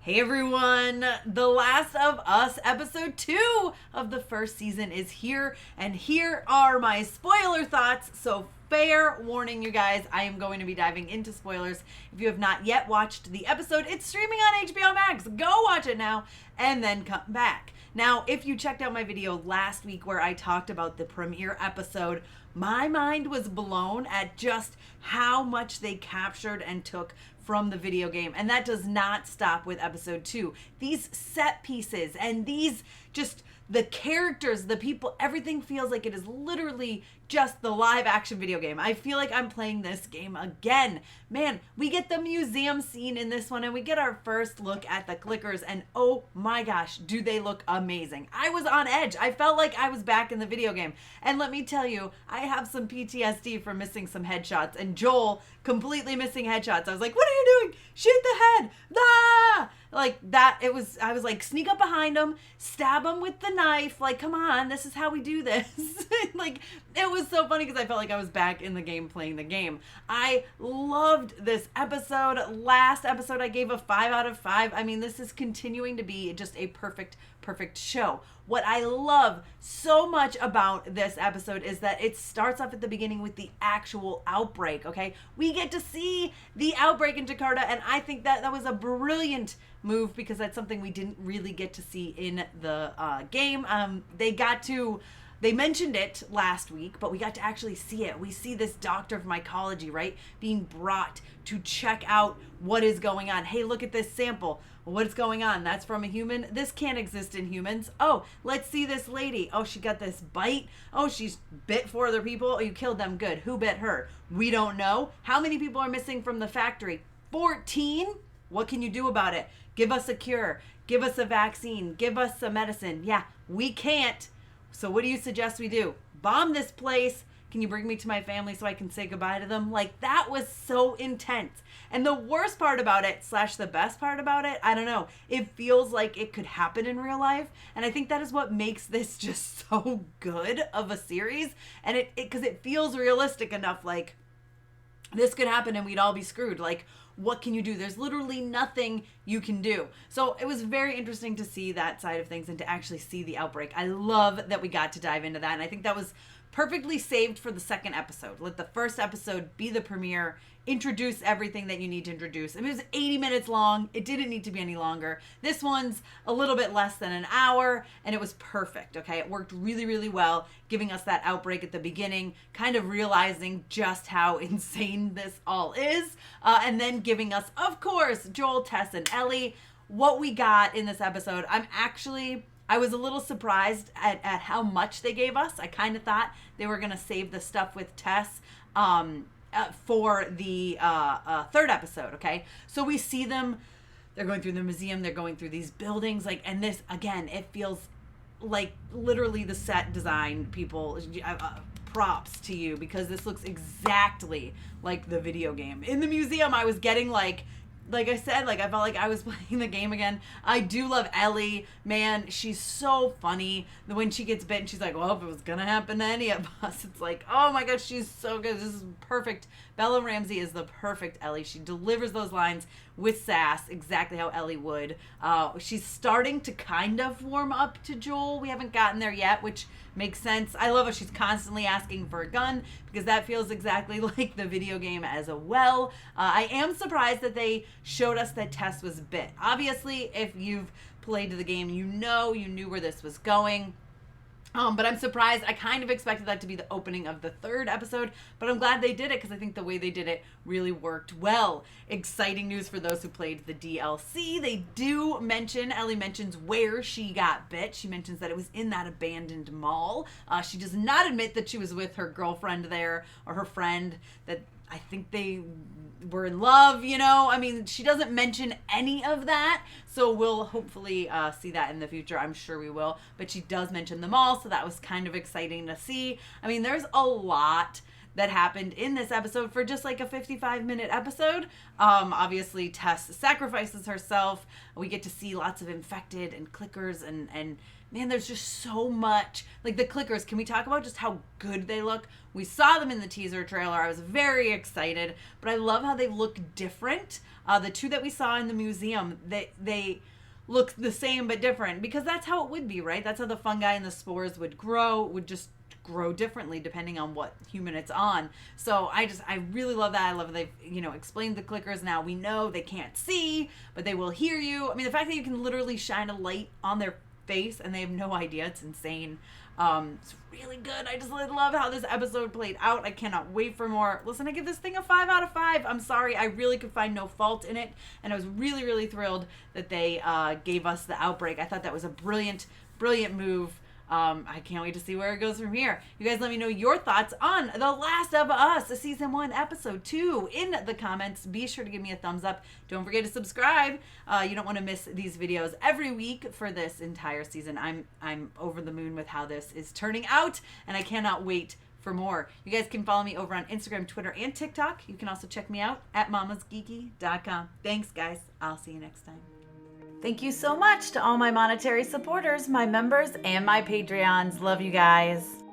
Hey everyone, The Last of Us episode 2 of the first season is here, and here are my spoiler thoughts. So fair warning, you guys, I am going to be diving into spoilers. If you have not yet watched the episode, it's streaming on HBO Max. Go watch it now and then come back. Now, if you checked out my video last week where I talked about the premiere episode, my mind was blown at just how much they captured and took from the video game. And that does not stop with episode 2. These set pieces and these just the characters, the people, everything feels like it is literally just the live action video game. I feel like I'm playing this game again. Man, we get the museum scene in this one and we get our first look at the clickers, and oh my gosh, do they look amazing. I was on edge. I felt like I was back in the video game. And let me tell you, I have some PTSD from missing some headshots, and Joel completely missing headshots. I was like, what are you doing? Shoot the head. Ah! Like that, I was like, sneak up behind him, stab him with the knife. Like, come on, this is how we do this. Like, it was so funny because I felt like I was back in the game playing the game. I loved this episode. Last episode, I gave a 5 out of 5. I mean, this is continuing to be just a perfect show. What I love so much about this episode is that it starts off at the beginning with the actual outbreak, okay? We get to see the outbreak in Jakarta, and I think that was a brilliant move because that's something we didn't really get to see in the game. They mentioned it last week, but we got to actually see it. We see this doctor of mycology, right, being brought to check out what is going on. Hey, look at this sample. What's going on? That's from a human. This can't exist in humans. Oh, let's see this lady. Oh, she got this bite. Oh, she's bit 4 other people. Oh, you killed them. Good. Who bit her? We don't know. How many people are missing from the factory? 14? What can you do about it? Give us a cure. Give us a vaccine. Give us some medicine. Yeah, we can't. So what do you suggest we do? Bomb this place. Can you bring me to my family so I can say goodbye to them? Like, that was so intense. And the worst part about it, / the best part about it, I don't know. It feels like it could happen in real life. And I think that is what makes this just so good of a series. And because it feels realistic enough, like, this could happen and we'd all be screwed. Like, what can you do? There's literally nothing you can do. So it was very interesting to see that side of things and to actually see the outbreak. I love that we got to dive into that. And I think that was perfectly saved for the second episode. Let the first episode be the premiere, introduce everything that you need to introduce. I mean, it was 80 minutes long. It didn't need to be any longer. This one's a little bit less than an hour, and it was perfect, okay? It worked really, really well, giving us that outbreak at the beginning, kind of realizing just how insane this all is, and then giving us, of course, Joel, Tess, and Ellie. What we got in this episode, I was a little surprised at how much they gave us. I kind of thought they were going to save the stuff with Tess for the third episode, okay? So we see them, they're going through the museum, they're going through these buildings, like, and this, again, it feels like literally the set design people, props to you, because this looks exactly like the video game. In the museum, I was getting like I said, like, I felt like I was playing the game again. I do love Ellie. Man, she's so funny. When she gets bitten, she's like, well, if it was going to happen to any of us, it's like, oh my gosh, she's so good. This is perfect. Bella Ramsey is the perfect Ellie. She delivers those lines with sass, exactly how Ellie would. She's starting to kind of warm up to Joel. We haven't gotten there yet, which makes sense. I love how she's constantly asking for a gun, because that feels exactly like the video game as well. I am surprised that they showed us that Tess was bit. Obviously, if you've played the game, you knew where this was going. But I'm surprised. I kind of expected that to be the opening of the third episode, but I'm glad they did it because I think the way they did it really worked well. Exciting news for those who played the DLC. They do mention, Ellie mentions where she got bit. She mentions that it was in that abandoned mall. She does not admit that she was with her girlfriend there or her friend, that I think they were in love, you know? I mean, she doesn't mention any of that, so we'll hopefully see that in the future. I'm sure we will. But she does mention them all, so that was kind of exciting to see. I mean, there's a lot that happened in this episode for just like a 55-minute episode. Obviously, Tess sacrifices herself. We get to see lots of infected and clickers and man, there's just so much. Like the clickers, can we talk about just how good they look? We saw them in the teaser trailer. I was very excited, but I love how they look different. The two that we saw in the museum, they look the same but different, because that's how it would be, right? That's how the fungi and the spores would just grow differently depending on what human it's on. So I really love that. I love that they've, explained the clickers. Now we know they can't see, but they will hear you. I mean, the fact that you can literally shine a light on their face and they have no idea, it's insane. It's really good. I just love how this episode played out. I cannot wait for more. Listen, I give this thing a 5 out of 5. I'm sorry, I really could find no fault in it, and I was really, really thrilled that they gave us the outbreak. I thought that was a brilliant move. I can't wait to see where it goes from here. You guys let me know your thoughts on The Last of Us, Season 1, Episode 2 in the comments. Be sure to give me a thumbs up. Don't forget to subscribe. You don't want to miss these videos every week for this entire season. I'm over the moon with how this is turning out, and I cannot wait for more. You guys can follow me over on Instagram, Twitter, and TikTok. You can also check me out at mamasgeeky.com. Thanks, guys. I'll see you next time. Thank you so much to all my monetary supporters, my members, and my Patreons. Love you guys.